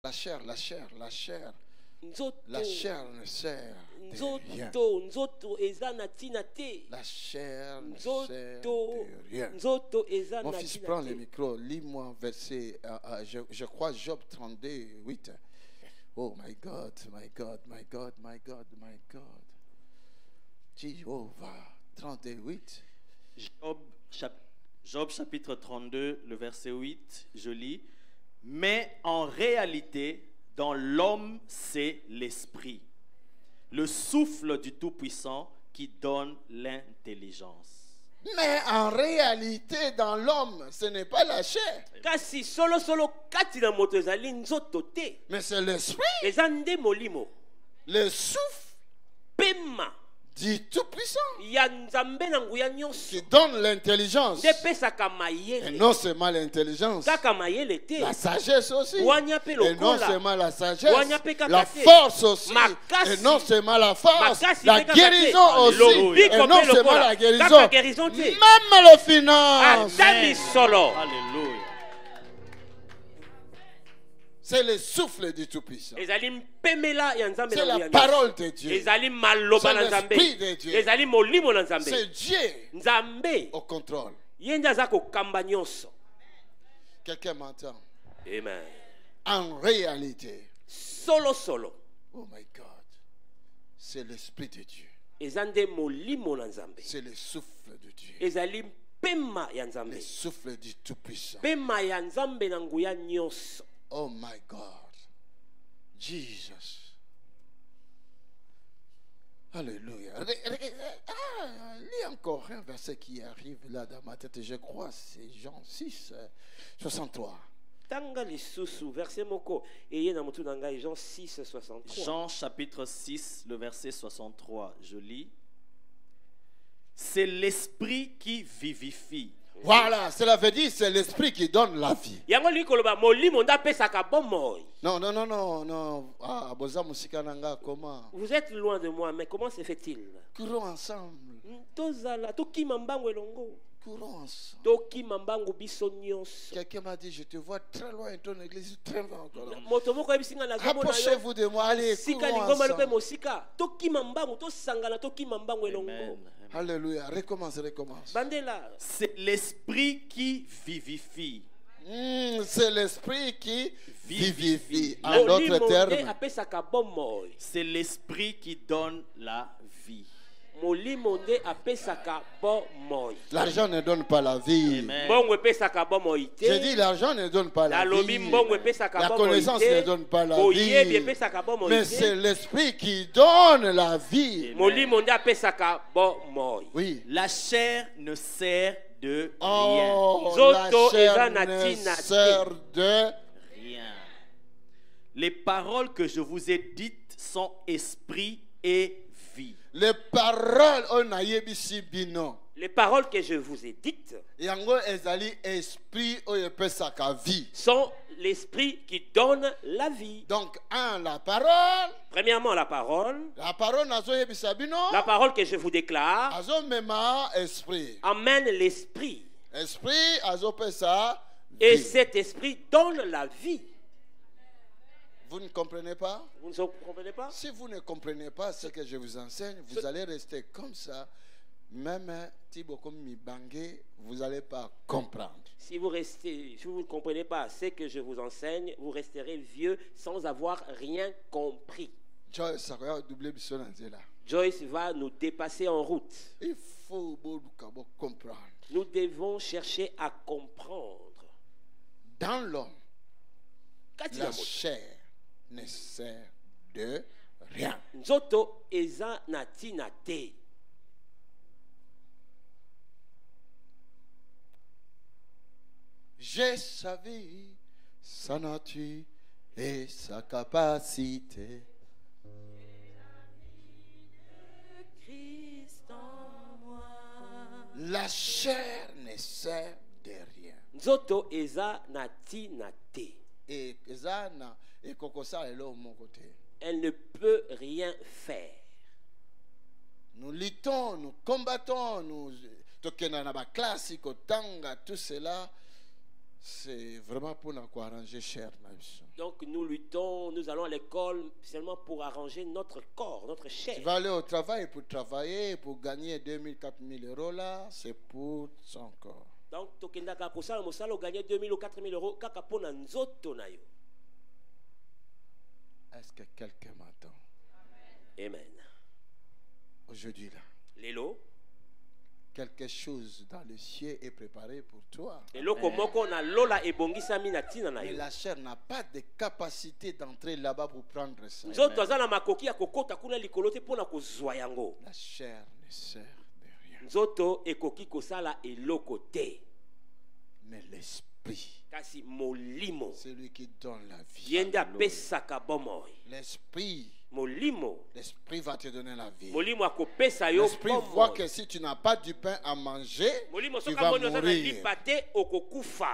La chair, la chair, la chair. La chair ne sert de rien. La chair ne sert de rien. Mon fils, prend le micro. Lis-moi verset, je crois Job 32, 8. Oh my God, my God, my God, my God, my God. Jéhovah, 38. Job chapitre 32, le verset 8, je lis. Mais en réalité, dans l'homme, c'est l'esprit, le souffle du Tout-Puissant qui donne l'intelligence. Mais en réalité, dans l'homme, ce n'est pas la chair. Mais c'est l'esprit. Le souffle du Tout-Puissant qui donne l'intelligence. Et non seulement l'intelligence, la sagesse aussi. Et non seulement la sagesse, la force aussi. Et non seulement la force, la guérison aussi. Et non seulement la guérison, même les finances. Alléluia. C'est le souffle du Tout-Puissant. C'est la C'est parole de Dieu. C'est l'esprit de Dieu. C'est Dieu au contrôle. Quelqu'un m'entend? Amen. En réalité, Solo. oh my God, c'est l'esprit de Dieu. C'est le souffle de Dieu. Le souffle du Tout-Puissant. Oh my God. Jesus. Alléluia. Lis encore un verset qui arrive là dans ma tête. Je crois c'est Jean 6, 63. Jean chapitre 6, le verset 63, je lis. C'est l'esprit qui vivifie. Voilà, cela veut dire c'est l'esprit qui donne la vie. Non. Ah, comment? Vous êtes loin de moi, mais comment se fait-il? Courons ensemble. Courons ensemble. Quelqu'un m'a dit, je te vois très loin, ton église est très loin. Approchez-vous de moi, allez, courons ensemble. Amen. Alléluia, recommence. C'est l'esprit qui vivifie. C'est l'esprit qui vivifie. En d'autres termes, c'est l'esprit qui donne la vie. L'argent ne donne pas la vie. Amen. J'ai dit l'argent ne donne pas la vie. La connaissance ne donne pas la vie. Mais c'est l'esprit qui donne la vie. Oui. La chair ne sert de rien. Oh, la chair ne sert de rien. Les paroles que je vous ai dites sont esprit et vie. Les paroles que je vous ai dites sont l'esprit qui donne la vie. Donc, la parole. Premièrement, la parole. La parole que je vous déclare amène l'esprit. Et cet esprit donne la vie. Vous ne comprenez pas? Vous ne comprenez pas? Si vous ne comprenez pas ce que je vous enseigne, vous allez rester comme ça. Même vous n'allez pas comprendre. Si vous ne comprenez pas ce que je vous enseigne, vous resterez vieux sans avoir rien compris. Joyce va nous dépasser en route. Il faut comprendre. Nous devons chercher à comprendre. Dans l'homme, la chair ne sert de rien. Nzoto eza natina te. J'ai sa vie, sa nature et sa capacité. La chair ne sert de rien. Nzoto eza natina te. Et Ezana et Kokosa est là au mon côté. Elle ne peut rien faire. Nous luttons, nous combattons, nous tout cela, c'est vraiment pour nous arranger cher. Donc nous luttons, nous allons à l'école seulement pour arranger notre corps, notre chair. Tu vas aller au travail pour travailler, pour gagner 2000, 4000 euros là, c'est pour son corps. Donc tokendaka kosala mosala gagner 2000 ou 4000 euros kaka pona nzoto na yo. Est-ce que quelqu'un m'entend? Amen. Aujourd'hui là. Lelo. Quelque chose dans le ciel est préparé pour toi. Mais la chair n'a pas de capacité d'entrer là-bas pour prendre ça. La chair ne sert de rien. Mais l'esprit, c'est lui qui donne la vie. L'esprit, l'esprit va te donner la vie. L'esprit voit que si tu n'as pas du pain à manger, tu vas mourir.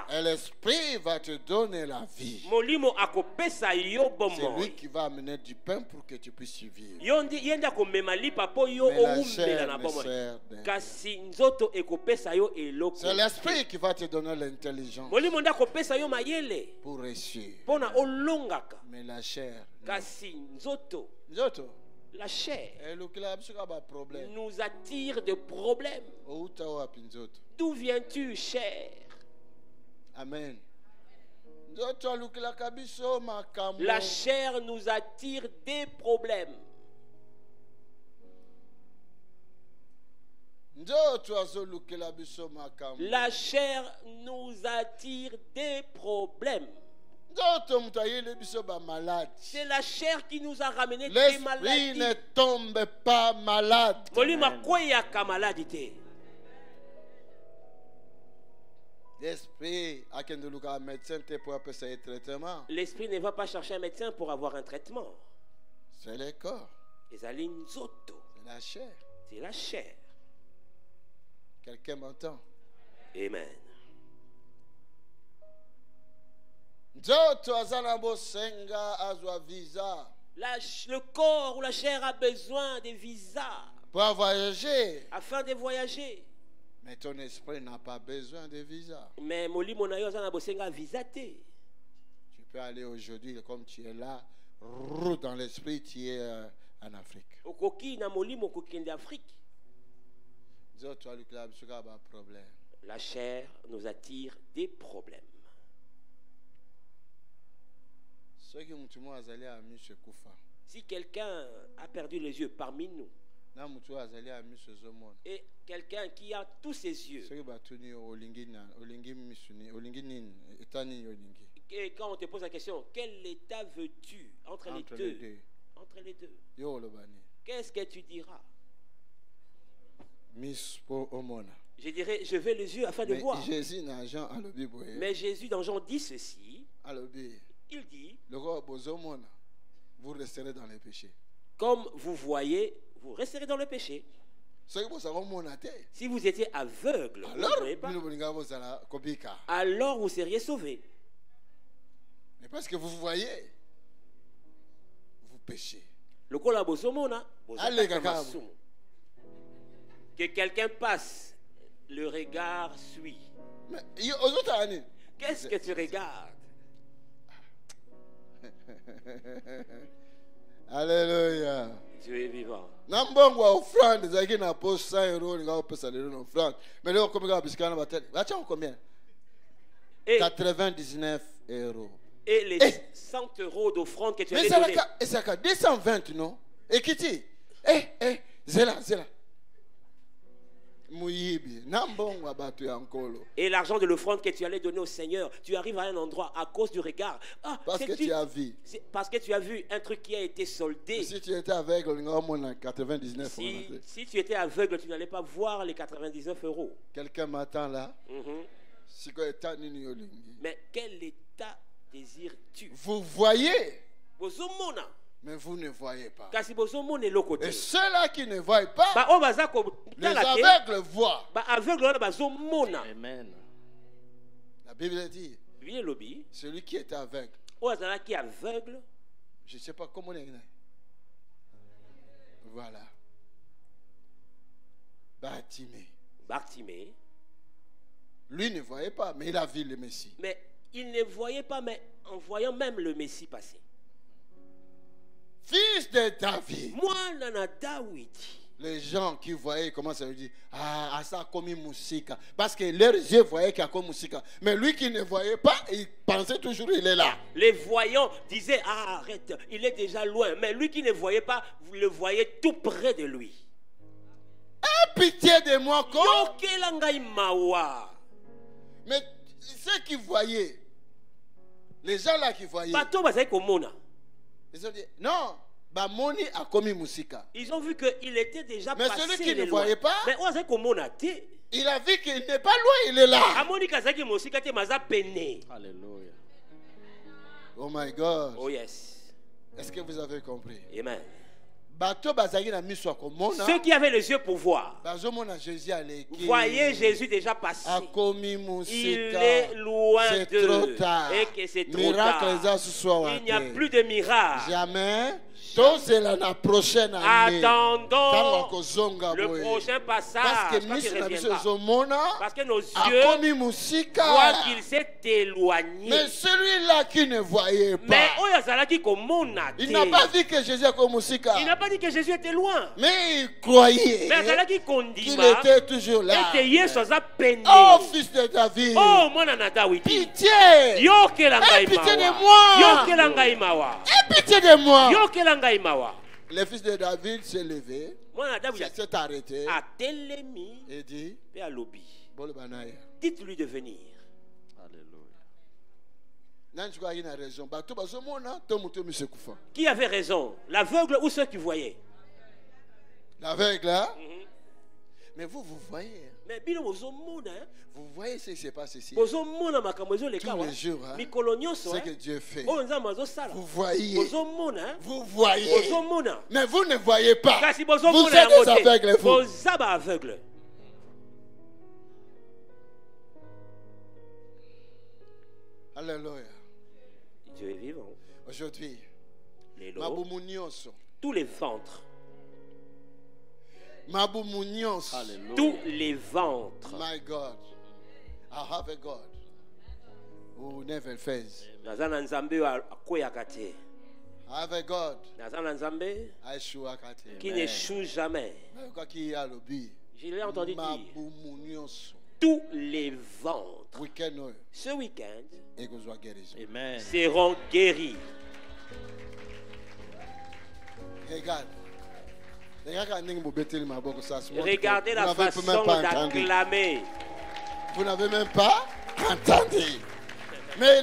Et l'esprit va te donner la vie. C'est lui qui va amener du pain pour que tu puisses vivre. Mais la chair ne sert de rien. C'est l'esprit qui va te donner l'intelligence pour réussir. Mais la chair, la chair nous attire de problèmes. D'où viens-tu, chair? Amen. La chair nous attire des problèmes. La chair nous attire des problèmes. C'est la chair qui nous a ramené des maladies. L'esprit ne tombe pas malade. L'esprit ne va pas chercher un médecin pour avoir un traitement. C'est le corps. C'est la chair. C'est la chair. Quelqu'un m'entend? Amen. Le corps ou la chair a besoin de visa pour voyager, afin de voyager. Mais ton esprit n'a pas besoin de visa. Mais tu peux aller aujourd'hui comme tu es là, dans l'esprit, tu es en Afrique. La chair nous attire des problèmes. Si quelqu'un a perdu les yeux parmi nous, et quelqu'un qui a tous ses yeux, et quand on te pose la question, quel état veux-tu entre les deux? Entre les deux. Qu'est-ce que tu diras? Je dirais, je vais les yeux afin de voir. Mais Jésus dans Jean dit ceci. Il dit, vous resterez dans les péchés. Comme vous voyez, vous resterez dans le péché. Si vous étiez aveugle, alors vous seriez sauvés. Mais parce que vous voyez, vous péchez. Que quelqu'un passe, le regard suit. Qu'est-ce que tu regardes? Alléluia. Dieu est vivant. Offrande, na pose 100 euros, mais là, combien? 99 euros. Et les 100 euros d'offrande que tu as donné. Mais c'est 220, non? Et qui dit? Zéla. Et l'argent de l'offrande que tu allais donner au Seigneur, tu arrives à un endroit à cause du regard. Parce que tu as vu. Parce que tu as vu un truc qui a été soldé. Si tu étais aveugle, 99 euros. Si tu étais aveugle, tu n'allais pas voir les 99 euros. Quelqu'un m'attend là. Mais quel état désires-tu? Vous voyez, mais vous ne voyez pas. Et ceux-là qui ne voient pas, les aveugles voient. Amen. La Bible dit, celui qui est aveugle, je ne sais pas comment on est. Voilà. Bâtimé. Bartimée, lui ne voyait pas, mais il a vu le Messie. Mais il ne voyait pas, mais en voyant même le Messie passer. Fils de David. Moi, nana David. Les gens qui voyaient commencent à lui dire, ah, ça a commis Moussika. Parce que leurs yeux voyaient qu'il y a comme Moussika. Mais lui qui ne voyait pas, il pensait toujours qu'il est là. Les voyants disaient, ah, arrête, il est déjà loin. Mais lui qui ne voyait pas, vous le voyez tout près de lui. Aie pitié de moi, quoi. Mais ceux qui voyaient, les gens là qui voyaient, ils ont dit, non. Ils ont vu qu'il était déjà mais passé. Mais celui qui ne voyait pas, mais il a vu qu'il n'est pas loin, il est là. Alléluia. Oh my God. Oh yes. Est-ce que vous avez compris? Amen. Ceux qui avaient les yeux pour voir, voyez Jésus déjà passé. Il est loin d'eux. Et que c'est trop tard. Il n'y a plus de miracle. Jamais. Attendons le prochain passage. Parce que nos yeux voient qu'il s'est éloigné. Mais celui-là qui ne voyait pas, il n'a pas dit que Jésus il n'a pas dit que Jésus était loin. Mais il croyait qu'il était toujours là. Oh, fils de David, pitié. Aie pitié de moi. Aie pitié de moi. Le fils de David s'est levé, s'est arrêté et dit, dites-lui de venir. Qui avait raison, l'aveugle ou ceux qui voyaient? L'aveugle, hein? Mais vous voyez. Mais vous voyez ce qui se passe ici. Tous les jours, hein? Ce que Dieu fait. Vous voyez. Vous voyez. Mais vous ne voyez pas. Vous êtes des aveugles. Alléluia. Dieu est vivant. Aujourd'hui, tous les ventres. Tous les ventres. My God, I have a God who never fails. I have a God qui n'échoue jamais. Je l'ai entendu dire. Tous les ventres ce week-end seront guéris. Regardez la façon d'acclamer. Vous n'avez même pas entendu. Mais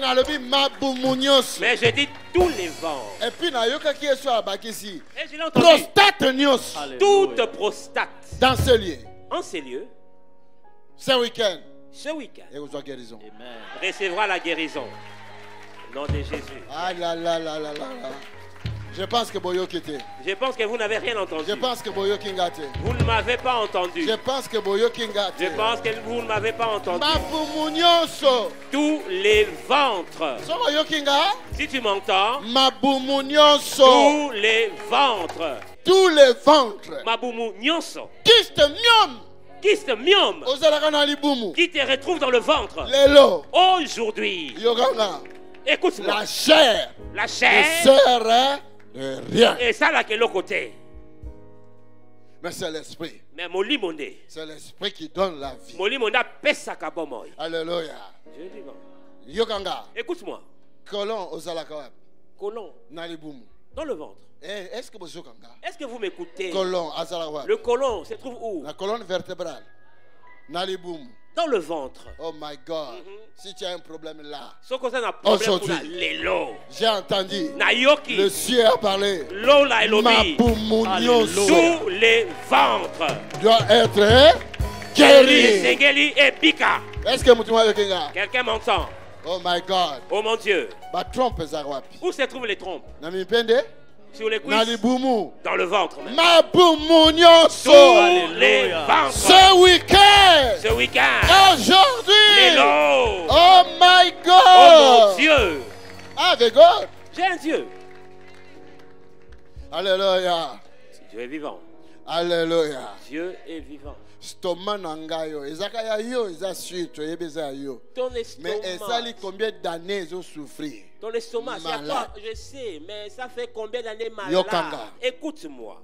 je dis tous les ventres. Et puis et je l'ai entendu. Prostate. Toute prostate. Dans ce lieu. En ces lieux. Ce week-end. Et vous aurez guérison. Amen. Recevra la guérison. Au nom de Jésus. Ah là là là là là. Je pense que Boyo Kité. Je pense que vous n'avez rien entendu. Je pense que Boyo Kingate. Vous ne m'avez pas entendu. Je pense que Boyo Kingate. Je pense que vous ne m'avez pas entendu. Tous les ventres. Si tu m'entends. Tous les ventres. Tous les ventres. Mabumu nyonso. Kyste myom. Qui te retrouve dans le ventre. Aujourd'hui. Écoute-moi. La chair. La chair. De rien. Et ça là que l'autre côté. Mais c'est l'esprit. Mais molimonde. C'est l'esprit qui donne la vie. Molimonda pesa kabomoy. Alléluia. Dieu est vivant. Yokanga. Écoute-moi. Colon ozalaka. Colon. Nalibumu. Dans le ventre. Est-ce que vous yokanga? Est-ce que vous m'écoutez? Colon azalaka. Le colon se trouve où? La colonne vertébrale. Nalibumu. Dans le ventre. Oh my God. Si tu as un problème là. Aujourd'hui, j'ai entendu. Le ciel a parlé. Tous les ventres doivent être guéris. Est-ce que quelqu'un m'entend? Oh my God. Oh mon Dieu. Où se trouvent les trompes? Sur les cuisses, dans le ventre même. Tous les ventres. Ce week-end. Aujourd'hui. Oh my God. Oh mon Dieu. Avec God. J'ai un Dieu. Alléluia. Dieu est vivant. Alléluia. Dieu est vivant. Ton mais ça lui combien d'années ils ont souffert? Ton estomac, c'est à toi, je sais, mais ça fait combien d'années malade? Écoute-moi.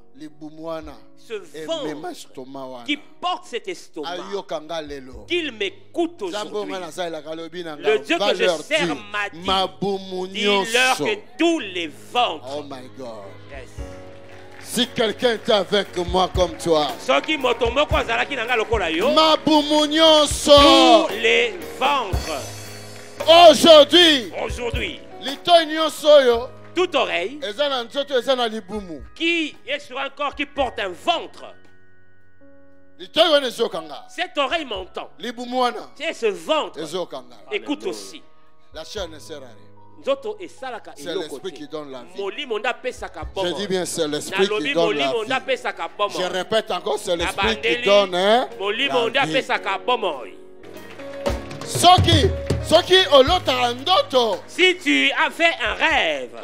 Ce ventre qui porte cet estomac, qu'il m'écoute aujourd'hui. Le Dieu que je sers m'a dit, dis-leur que tous les ventres. Oh my God. Yes. Si quelqu'un est avec moi comme toi, tous les ventres. Aujourd'hui, toute oreille qui est sur un corps qui porte un ventre. Cette oreille m'entend. C'est ce ventre. Écoute aussi. La chair ne sert à rien. C'est l'esprit qui donne la vie. Je dis bien, c'est l'esprit qui donne la vie. Je répète encore, c'est l'esprit qui donne la vie. Si tu as fait un rêve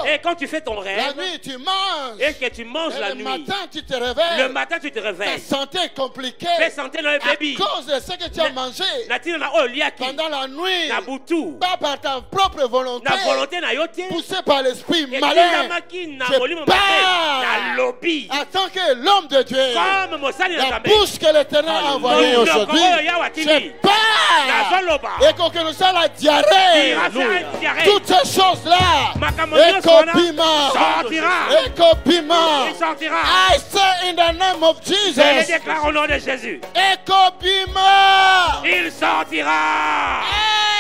et quand tu fais ton rêve, la nuit tu manges et que tu manges la nuit, le matin tu te réveilles, ta santé est compliquée à cause de ce que tu as mangé pendant la nuit, pas par ta propre volonté, poussé par l'esprit malin. Je parle en tant que l'homme de Dieu, la bouche que l'Éternel a envoyée aujourd'hui. Je parle et qu'on nous a la diarrhée, toutes ces choses-là, Ekobima, I say in the name of Jesus, je le déclare au nom de Jésus, Ekobima, il sortira,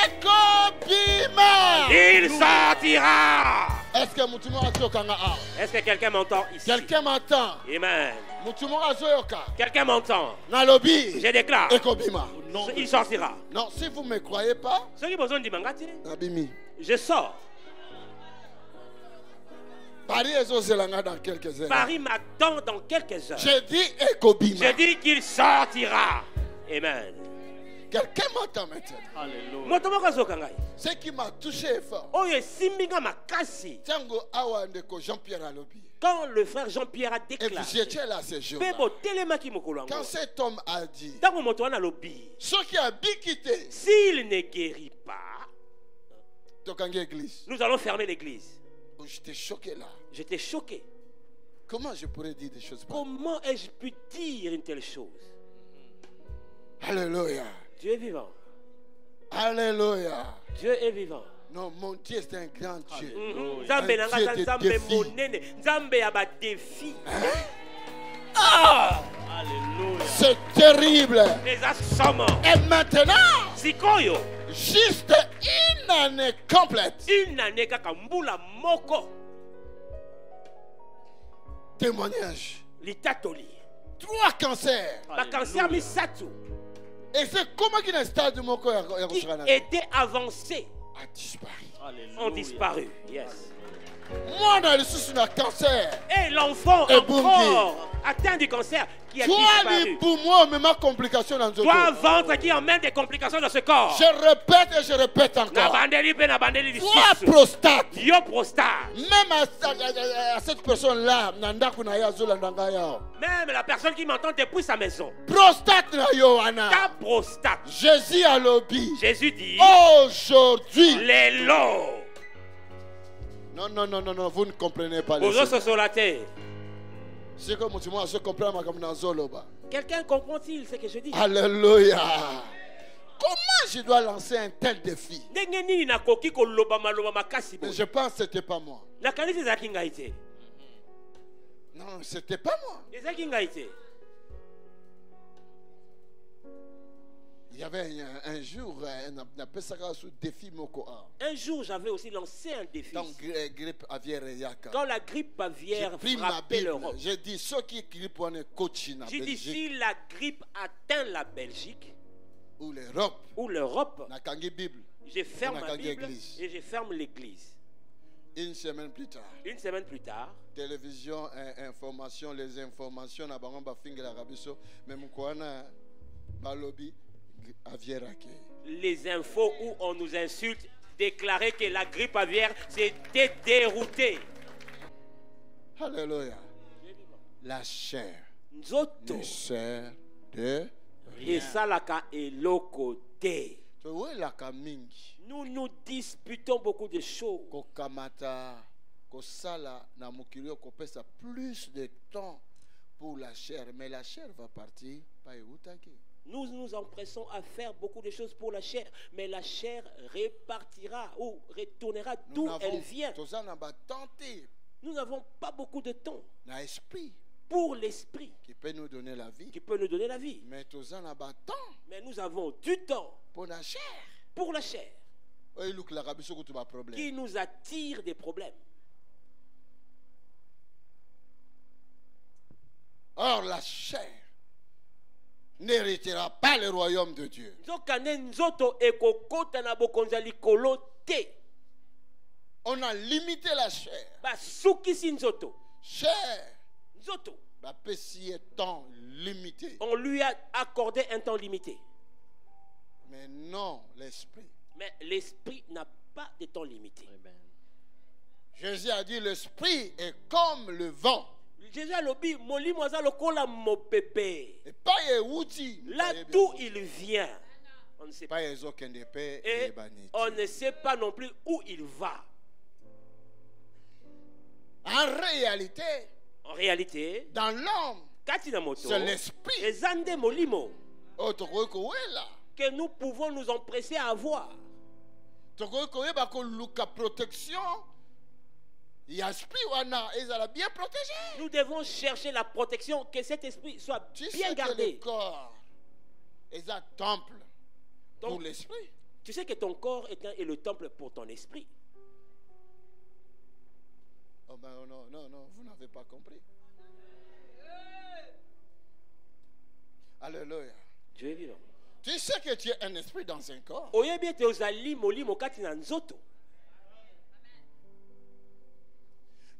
Ekobima, il sortira. Est-ce que quelqu'un m'entend ici? Quelqu'un m'entend. Amen. Quelqu'un m'entend. Je déclare. Non, il sortira. Non, si vous ne me croyez pas, je sors. Paris m'attend dans quelques heures. Je dis Ekobima. Je dis qu'il sortira. Amen. Quelqu'un m'entend maintenant. Alléluia. Ce qui m'a touché est fort. Quand le frère Jean-Pierre a déclaré, j'étais là ce jour-là. Quand cet homme a dit, ceux qui habitent quitté, s'il ne guérit pas, nous allons fermer l'église. J'étais choqué là. J'étais choqué. Comment je pourrais dire des choses pareilles? Comment ai-je pu dire une telle chose? Alléluia. Dieu est vivant. Alléluia. Dieu est vivant. Non, mon Dieu c'est un grand Dieu. Défi. Alléluia. C'est terrible. Et maintenant, juste une année complète. Témoignage. 3 cancers. Et c'est comment qu'il est stade qui était avancé a disparu. Ont disparu. Yes. Moi, dans le sous un cancer. Et l'enfant encore atteint du cancer qui a disparu. Toi, ventre qui emmène des complications dans ce corps. Je répète et je répète encore. Toi, prostate. Yo prostate. Même à cette personne-là, même la personne qui m'entend depuis sa maison. Prostate na Yohana. Ta prostate. Jésus a lobby. Jésus dit. Aujourd'hui. Les lots. Non, vous ne comprenez pas les choses. Quelqu'un comprend-il ce que je dis? Alléluia. Comment je dois lancer un tel défi? Je pense que ce n'était pas moi. Non, ce n'était pas moi. Il y avait un jour, un jour, j'avais aussi lancé un défi. Quand la grippe aviaire frappait l'Europe, j'ai dit, j'ai dit, si la grippe atteint la Belgique ou l'Europe, je ferme ma Bible et je ferme l'église. Une semaine plus tard, télévision, information, les informations, les infos où on nous insulte déclaraient que la grippe aviaire s'était déroutée. Alléluia. La chair ne sert de rien. Nous nous disputons beaucoup de choses. Plus de temps pour la chair, mais la chair va partir. Nous nous empressons à faire beaucoup de choses pour la chair, mais la chair repartira ou retournera d'où elle vient. Nous n'avons pas beaucoup de temps pour l'esprit qui peut nous donner la vie. Mais nous avons du temps pour la chair. Qui nous attire des problèmes. Or, la chair n'héritera pas le royaume de Dieu. On a limité la chair. Chair. Temps limité. On lui a accordé un temps limité. Mais non l'esprit. Mais l'esprit n'a pas de temps limité. Amen. Jésus a dit l'esprit est comme le vent. Jésus a dit là d'où il vient. On ne sait pas. Et on ne sait pas non plus où il va. En réalité, dans l'homme, c'est l'esprit que nous pouvons nous empresser à avoir. Protection. Nous devons chercher la protection, que cet esprit soit bien gardé. Le corps est un temple pour l'esprit. Tu sais que ton corps est le temple pour ton esprit. Oh ben non, vous n'avez pas compris. Alléluia. Dieu est vivant. Tu sais que tu es un esprit dans un corps.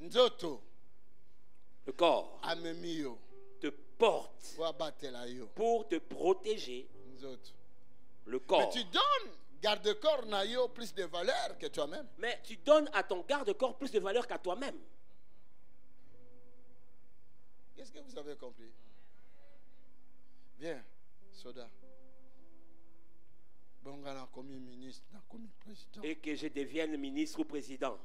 Nzoto. Le corps te porte pour te protéger. Le corps. Mais tu donnes garde-corps naïo plus de valeur que toi-même. Mais tu donnes à ton garde-corps plus de valeur qu'à toi-même. Qu'est-ce que vous avez compris? Bien, Soda. Et que je devienne ministre ou président.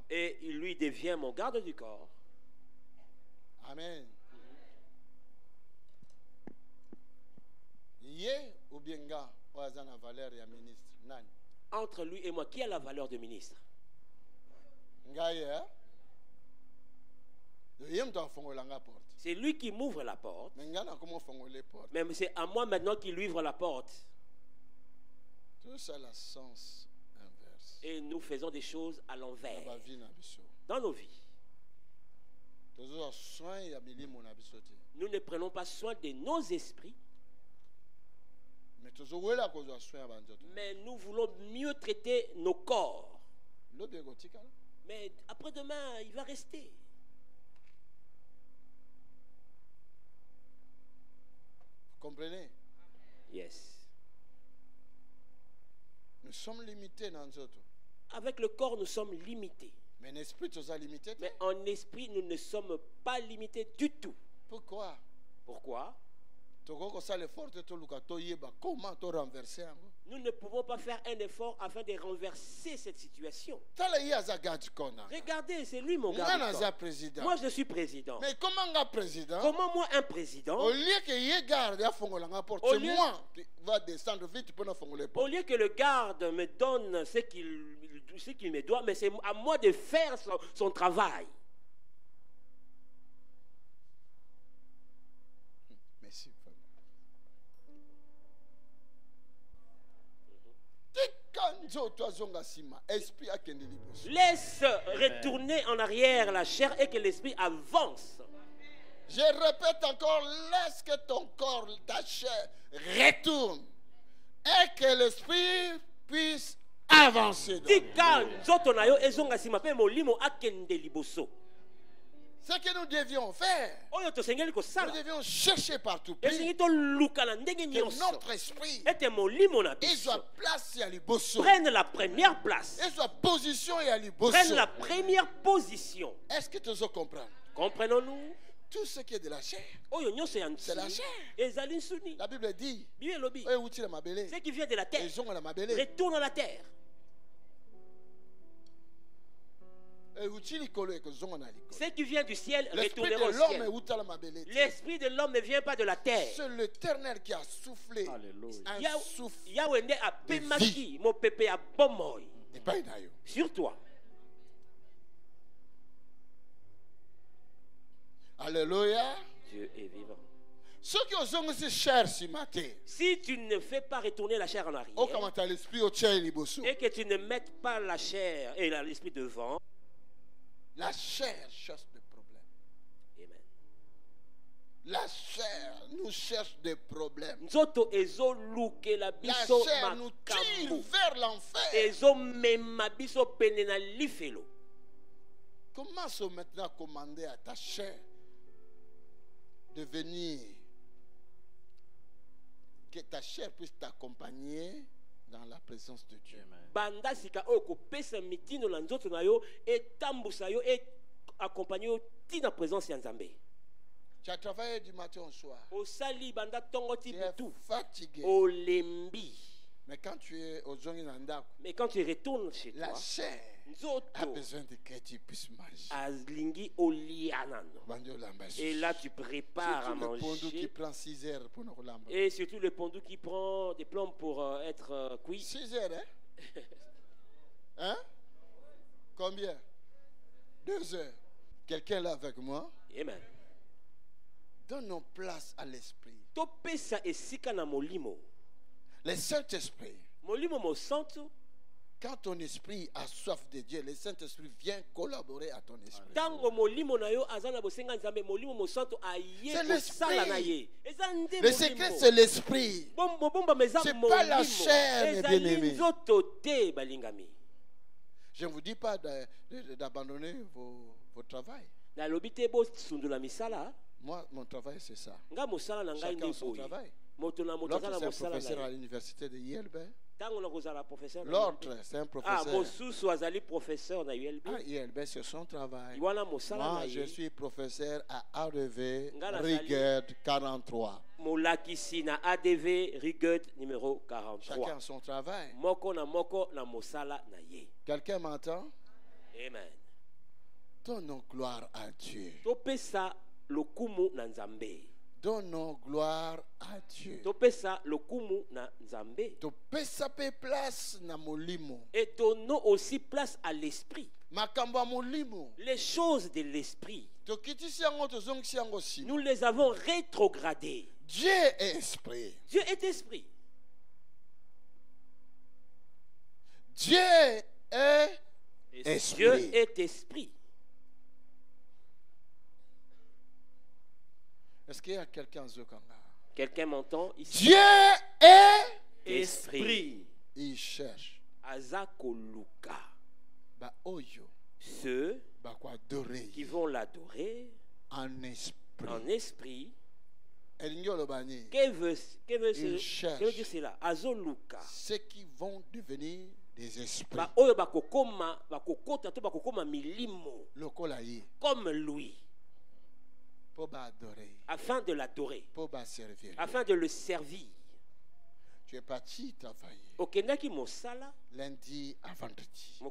Et lui devient mon garde du corps. Amen. Entre lui et moi, qui a la valeur de ministre? C'est lui qui m'ouvre la porte. Mais c'est à moi maintenant qu'il ouvre la porte. Tout ça, la sens inverse. Et nous faisons des choses à l'envers dans nos vies. Nous ne prenons pas soin de nos esprits. Mais nous voulons mieux traiter nos corps. Mais après-demain, il va rester. Vous comprenez? Yes. Nous sommes limités dans nous autres. Avec le corps, nous sommes limités. Mais en esprit, limité. Mais en esprit, nous ne sommes pas limités du tout. Pourquoi? Nous ne pouvons pas faire un effort afin de renverser cette situation. Regardez, c'est lui mon gars. Moi, je suis président. Mais comment président? Comment moi, un président? Au lieu que le garde c'est moi qui va descendre vite pour nous. Au lieu que le garde me donne ce qu'il me doit, mais c'est à moi de faire son travail. Laisse retourner en arrière la chair et que l'esprit avance. Je répète encore, laisse que ton corps, ta chair, retourne et que l'esprit puisse avancer. Ce que nous devions faire, nous devions chercher partout que notre esprit soit placé à l'Ibosso. Prenne la première place. Et soit position à l'Ibosso. Prenne la première position. Est-ce que tu comprends? Comprenons-nous? Tout ce qui est de la chair, c'est la chair. La Bible dit, ce qui vient de la terre retourne à la terre. Ce qui vient du ciel retournera au ciel. L'esprit de l'homme ne vient pas de la terre. C'est l'Éternel qui a soufflé un souffle de vie sur toi. Alléluia. Dieu est vivant. Si tu ne fais pas retourner la chair en arrière et que tu ne mettes pas la chair et l'esprit devant, la chair cherche des problèmes. Amen. La chair nous cherche des problèmes. La chair nous tire vers l'enfer. Commence maintenant à commander à ta chair de venir, que ta chair puisse t'accompagner dans la présence de Dieu. Tu as travaillé du matin au soir. Tu es fatigué. Mais quand tu es au Zonginanda, mais quand tu retournes chez la chair a besoin de que tu puisses manger. Et là tu prépares à manger. Le pondou qui prend 6 heures pour nous lamber. Et surtout le pondou qui prend des plombs pour être cuit. 6 heures, hein? Hein? Combien? 2 heures. Quelqu'un là avec moi? Amen. Donnons place à l'esprit. Le Saint-Esprit. Quand ton esprit a soif de Dieu, le Saint-Esprit vient collaborer à ton esprit. C'est l'esprit. Le secret, c'est l'esprit. C'est pas la chair, mes bien-aimés. Je ne vous dis pas d'abandonner vos travail. Moi, mon travail, c'est ça. Chacun son travail. L'autre, c'est un professeur à l'université de ILB. L'autre, c'est un professeur. ILB, c'est son travail. Moi, je suis professeur à ADV Rigueur 43. ADV Rigueur numéro 43. Chacun son travail. Quelqu'un m'entend? Amen. Donnons gloire à Dieu. Donnons gloire à Dieu. Et donnons aussi place à l'esprit. Les choses de l'esprit, nous les avons rétrogradées. Dieu est esprit. Dieu est esprit. Dieu est esprit. Dieu est esprit. Est-ce qu'il y a quelqu'un Zokanga? Quelqu'un m'entend ici? Dieu est esprit. Il cherche. Azakoluka. Ceux qui vont l'adorer en esprit. En esprit. Que veut dire cela? Azoluka. Ceux qui vont devenir des esprits. Comme lui. Afin de l'adorer. Afin de le servir. Tu es parti travailler. Lundi à vendredi.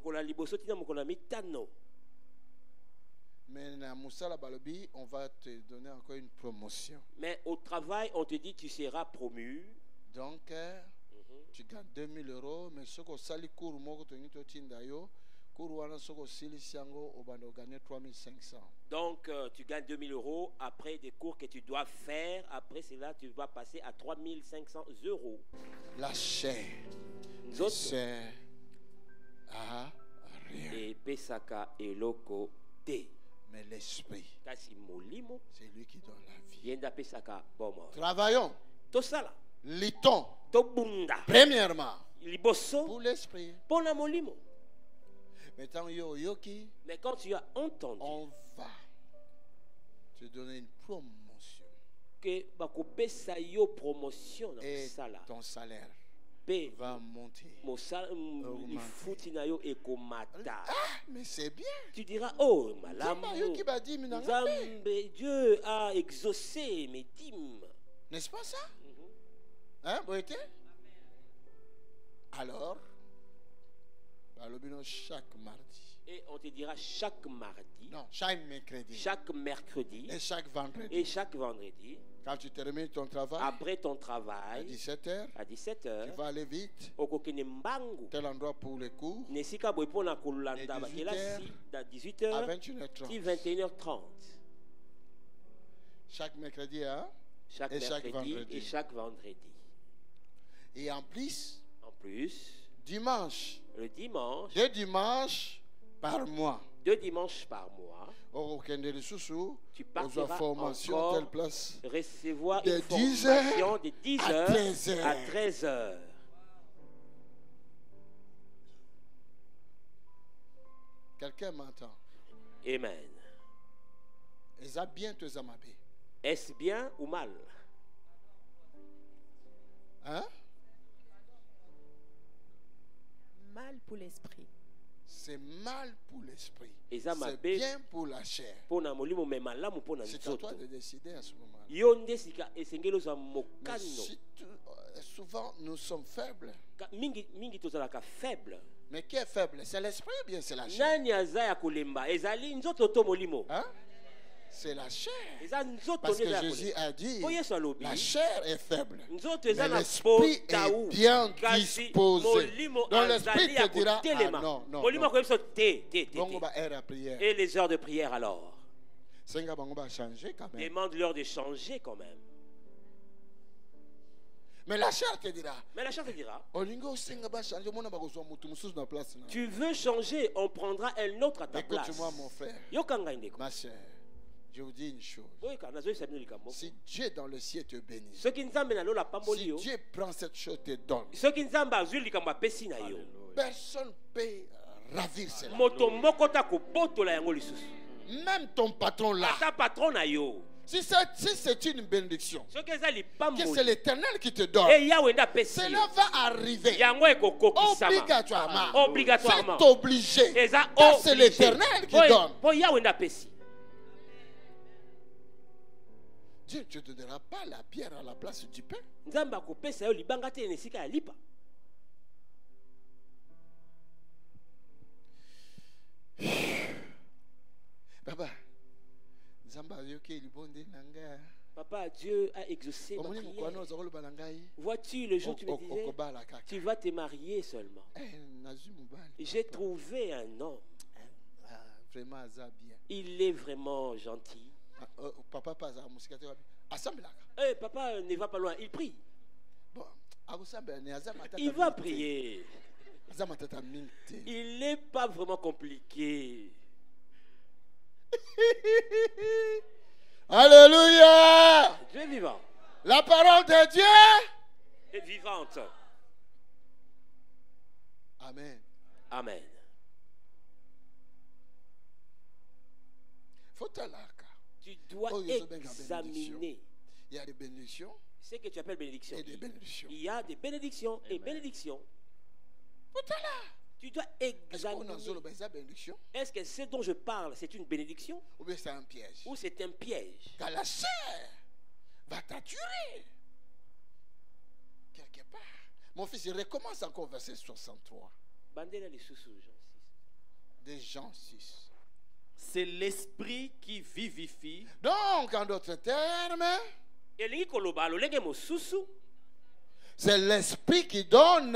Mais on va te donner encore une promotion. Mais au travail, on te dit tu seras promu. Donc, tu gagnes 2000 €. Mais ce que sali cours, donc tu gagnes 2000 € après des cours que tu dois faire. Après cela, tu vas passer à 3500 €. La chair ne sert à rien. Et pesaka eloko te. Mais l'esprit, c'est lui qui donne la vie. Travaillons. Litons. Premièrement, pour l'esprit. Mais quand tu as entendu, on va te donner une promotion. Que et ton salaire va monter. Mais c'est bien. Tu diras, oh, Dieu a exaucé mes dîmes. N'est-ce pas ça? Hein, Boété? Alors, chaque mardi. Et on te dira chaque mardi. Non, chaque mercredi. Chaque mercredi. Et chaque vendredi. Et chaque vendredi. Quand tu termines ton travail. Après ton travail. À 17h. À 17h. Tu vas aller vite. Tel endroit pour les cours. De 18h à 21h30. 21h30. Chaque mercredi, hein? Chaque mercredi et chaque vendredi. Et en plus. Dimanche. Le dimanche. 2 dimanches par mois. 2 dimanches par mois. Tu partiras formation place recevoir de une formation de 10h à 13h. Quelqu'un m'entend? Amen. Est-ce bien ou mal? Hein? Mal pour l'esprit. C'est mal pour l'esprit. C'est bien pour la chair. C'est à toi de décider à ce moment-là. Souvent, nous sommes faibles. Mais qui est faible? C'est l'esprit ou bien c'est la chair? Hein? C'est la chair. Parce que Jésus a dit, la chair est faible, mais l'esprit est bien disposé. Donc l'esprit te dira, ah non, non, non. Et les heures de prière alors? Demande-leur de changer quand même. Mais la chair te dira. Tu veux changer, on prendra un autre à ta place. Écoute-moi mon frère, ma soeur. Je vous dis une chose. Si Dieu dans le ciel te bénit, si Dieu prend cette chose et te donne, personne ne peut ravir cela. Même ton patron là. Si c'est une bénédiction, que c'est l'Éternel qui te donne, cela va arriver obligatoirement. C'est obligé. Car c'est l'Éternel qui donne. Dieu ne te donnera pas la pierre à la place du pain. Papa, Dieu a exaucé ma prière. Vois-tu le jour où tu me disais, tu vas te marier seulement. J'ai trouvé un homme. Il est vraiment gentil. Papa ne va pas loin, il prie. Il va prier. Il n'est pas vraiment compliqué. Alléluia. Dieu est vivant. La parole de Dieu est vivante. Amen. Amen. Tu dois examiner. Il y a des bénédictions. Ce que tu appelles bénédiction. Et des bénédictions. Il y a des bénédictions et bénédictions. Tu dois examiner. Est-ce que ce dont je parle, c'est une bénédiction? Ou bien c'est un piège? Ou c'est un piège? Car la chair va t'attirer. Quelque part. Mon fils, il recommence encore verset 63. Des Jean 6. C'est l'esprit qui vivifie. Donc, en d'autres termes, c'est l'esprit qui donne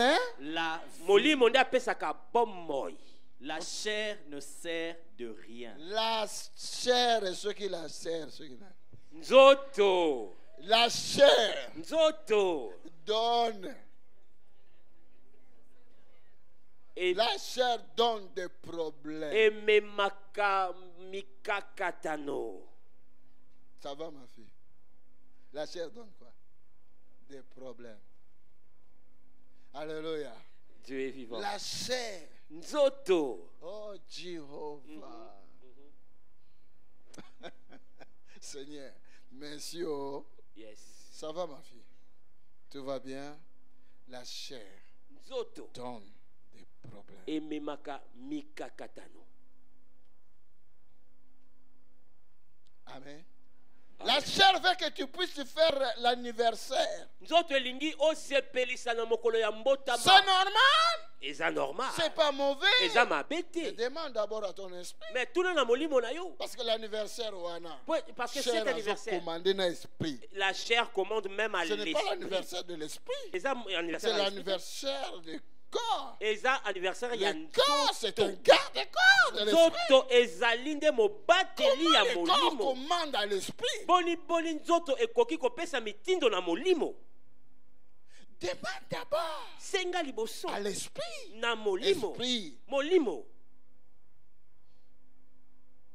la chair ne sert de rien. La chair est ce qui la sert. Nzoto. La chair Nzoto. Donne. Et la chair donne des problèmes. Et mikakatano. Ça va, ma fille? La chair donne quoi? Des problèmes. Alléluia. Dieu est vivant. La chair. Nzoto. Oh, Jéhovah. Seigneur, merci. Oh. Yes. Ça va, ma fille? Tout va bien? La chair donne des problèmes. Amen. La chair veut que tu puisses faire l'anniversaire. C'est normal. C'est pas mauvais. Mais demande d'abord à ton esprit. Parce que l'anniversaire, parce que cet anniversaire, la chair commande même à l'esprit. Ce n'est pas l'anniversaire de l'esprit. C'est l'anniversaire du corps. Le corps, c'est un garde-corps de l'esprit. Le corps commande à l'esprit. Demande d'abord à l'esprit. Esprit.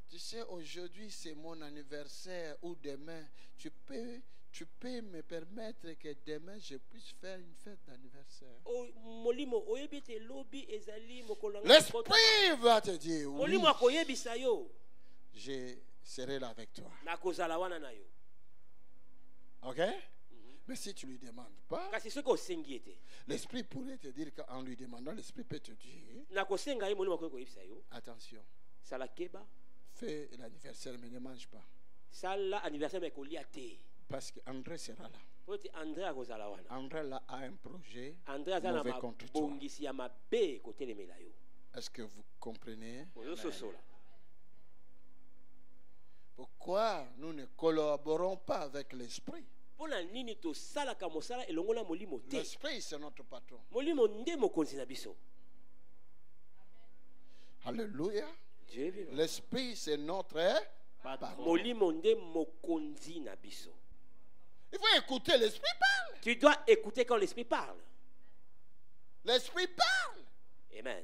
Tu sais, aujourd'hui, c'est mon anniversaire ou demain. Tu peux me permettre que demain, je puisse faire une fête d'anniversaire. L'esprit va te dire, oui, je serai là avec toi. Ok? Mais si tu ne lui demandes pas, l'esprit pourrait te dire qu'en lui demandant, l'esprit peut te dire, attention, fais l'anniversaire mais ne mange pas. Parce qu'André sera là. André là a un projet mauvais contre toi. Est-ce que vous comprenez? Pourquoi nous ne collaborons pas avec l'esprit? L'esprit, c'est notre patron. Alléluia. L'esprit, c'est notre patron. Il faut écouter, l'esprit parle. Tu dois écouter quand l'esprit parle. L'esprit parle. Amen.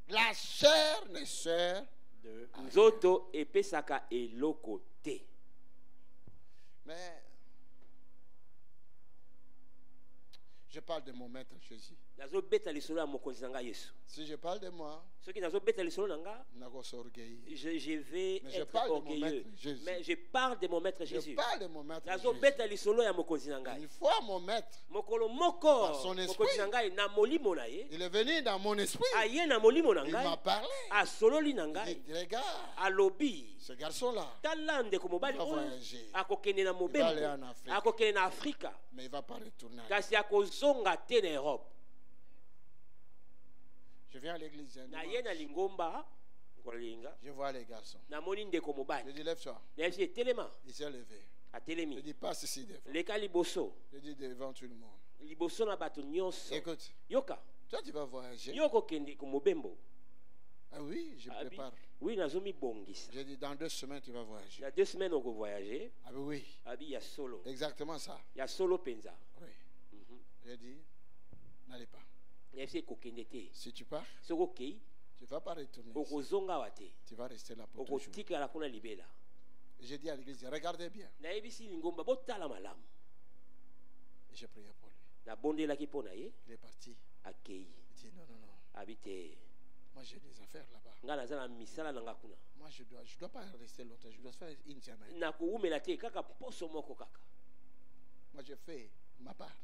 La chair ne sert de rien. Mais je parle de mon maître Jésus. Si je parle de moi, je vais être orgueilleux. Mais je parle de mon maître Jésus. Je parle de mon maître Jésus. Une fois mon maître, par son esprit, il est venu dans mon esprit. Il m'a parlé. Il dit, regarde, ce garçon-là, il va voyager. Il va aller en Afrique. Mais il ne va pas retourner. Je viens à l'église. Je vois les garçons. Je dis, lève-toi. Il s'est levé. Je dis, passe ici devant. Je dis, devant tout le monde. Écoute, toi tu vas voyager. Ah oui, je prépare. J'ai dit, dans 2 semaines tu vas voyager. Dans 2 semaines on va voyager. Ah oui. Il y a solo. Exactement ça. Il y a solo penza. Oui. J'ai dit, n'allez pas. Si tu pars, tu ne vas pas retourner ici. Tu vas rester là pour toujours. J'ai dit à l'église, regardez bien. Et j'ai prié pour lui. Il est parti. Il dit, non. Moi j'ai des affaires là-bas. Moi je dois pas rester longtemps. Je dois faire une semaine. Moi j'ai fait ma part.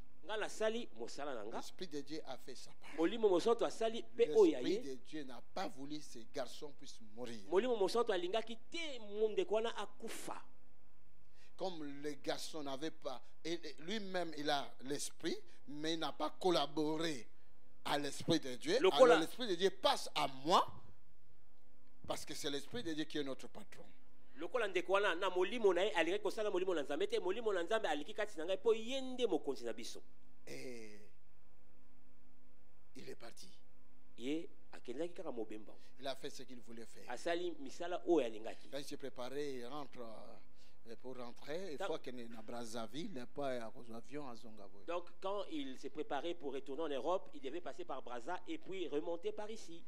L'Esprit de Dieu a fait sa part. L'Esprit de Dieu n'a pas voulu que ces garçons puissent mourir. Comme le garçon n'avait pas, lui-même il a l'Esprit, mais il n'a pas collaboré à l'Esprit de Dieu. Alors l'Esprit de Dieu passe à moi, parce que c'est l'Esprit de Dieu qui est notre patron. Et il est parti. Il a fait ce qu'il voulait faire. Quand il s'est préparé, il rentre pour rentrer. Il faut qu'il est à Brazzaville, il n'est pas aux avions à Zongabo. Donc quand il s'est préparé pour retourner en Europe, il devait passer par Brazza et puis remonter par ici.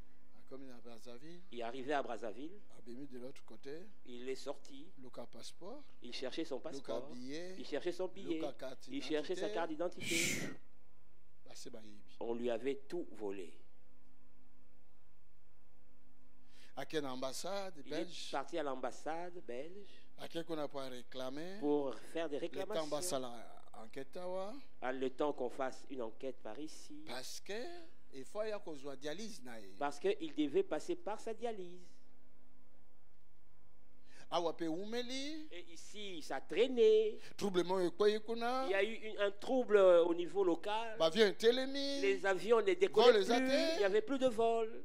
Comme il est à Brazzaville, il est arrivé à Brazzaville. De l'autre côté, il est sorti. Passeport. Il cherchait son passeport. Billet, il cherchait son billet. Il cherchait sa carte d'identité. On lui avait tout volé. À quelle ambassade belge? Il est parti à l'ambassade belge. À quel qu'on a pas réclamé? Pour faire des réclamations. le temps qu'on fasse une enquête par ici. Parce qu'il devait passer par sa dialyse. Et ici, ça traînait. Il y a eu un trouble au niveau local. Les avions ne décollaient plus. Il n'y avait plus de vol.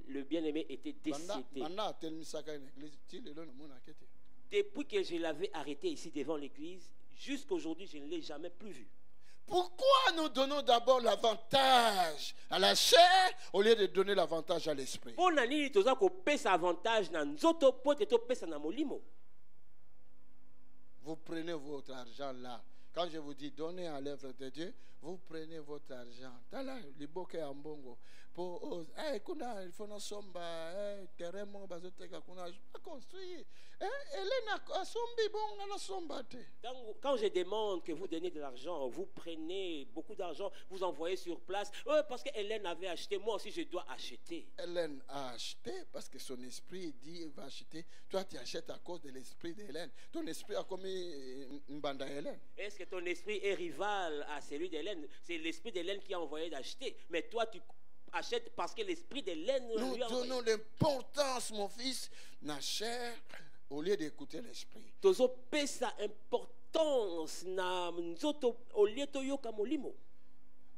Le bien-aimé était décédé. Depuis que je l'avais arrêté ici devant l'église, jusqu'à aujourd'hui, je ne l'ai jamais plus vu. Pourquoi nous donnons d'abord l'avantage à la chair au lieu de donner l'avantage à l'esprit? Vous prenez votre argent là. Quand je vous dis donnez à l'œuvre de Dieu, vous prenez votre argent. Il faut nos somba, terrain mon bazoteka kuna pas construire. Quand je demande que vous donnez de l'argent, vous prenez beaucoup d'argent, vous envoyez sur place. Parce que Hélène avait acheté, moi aussi je dois acheter. Hélène a acheté parce que son esprit dit il va acheter. Toi tu achètes à cause de l'esprit d'Hélène. Ton esprit a commis une bande à Hélène. Est-ce que ton esprit est rival à celui d'Hélène? C'est l'esprit d'Hélène qui a envoyé d'acheter. Mais toi tu achètes parce que l'esprit d'Hélène nous donnons l'importance, mon fils, na chair, au lieu d'écouter l'esprit.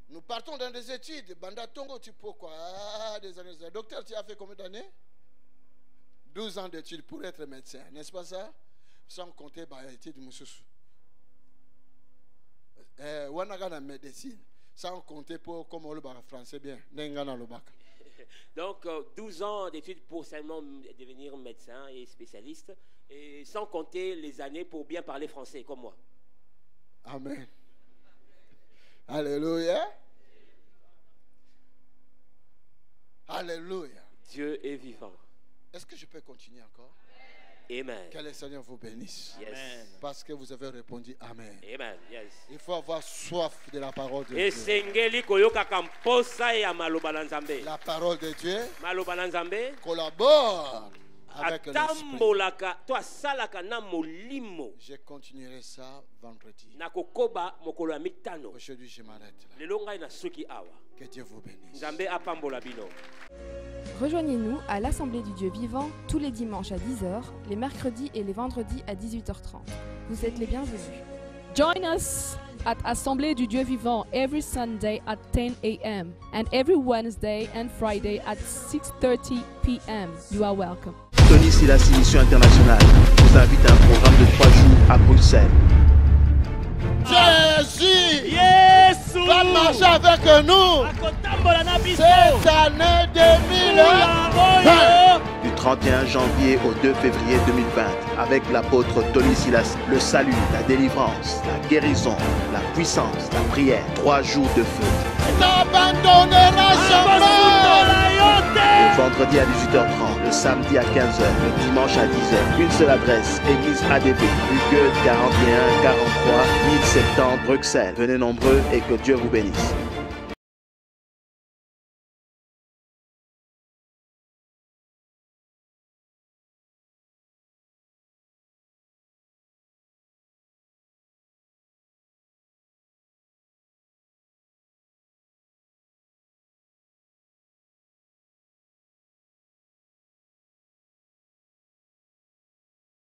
Nous partons dans des études. Banda Tongo, tu peux quoi? Des années. Docteur, tu as fait combien d'années? 12 ans d'études pour être médecin, n'est-ce pas ça? Sans compter les études de Moussous. Wanaga médecine. Sans compter pour comme on le parle français bien. Donc 12 ans d'études pour seulement devenir médecin et spécialiste, et sans compter les années pour bien parler français comme moi. Amen. Alléluia. Alléluia. Dieu est vivant. Est-ce que je peux continuer encore? Amen. Que le Seigneur vous bénisse. Yes. Parce que vous avez répondu Amen. Amen. Yes. Il faut avoir soif de la parole de Dieu. La parole de Dieu collabore avec l'esprit. Je continuerai ça vendredi. Aujourd'hui, je m'arrête là. Que Dieu vous bénisse. Rejoignez-nous à l'Assemblée du Dieu vivant tous les dimanches à 10h, les mercredis et les vendredis à 18h30. Vous êtes les bienvenus. Join us at Assemblée du Dieu vivant every Sunday at 10 a.m. and every Wednesday and Friday at 6:30 p.m. You are welcome. Tony Silas Mission Internationale vous invite à un programme de 3 jours à Bruxelles. Jésus va marcher avec nous cette année 2020. Du 31 janvier au 2 février 2020, avec l'apôtre Tony Silas, le salut, la délivrance, la guérison, la puissance, la prière, 3 jours de feu. N'abandonnera jamais. Le vendredi à 18h30, le samedi à 15h, le dimanche à 10h. Une seule adresse, Église ADB, rue Goethe 41 43 1070 Bruxelles. Venez nombreux et que Dieu vous bénisse.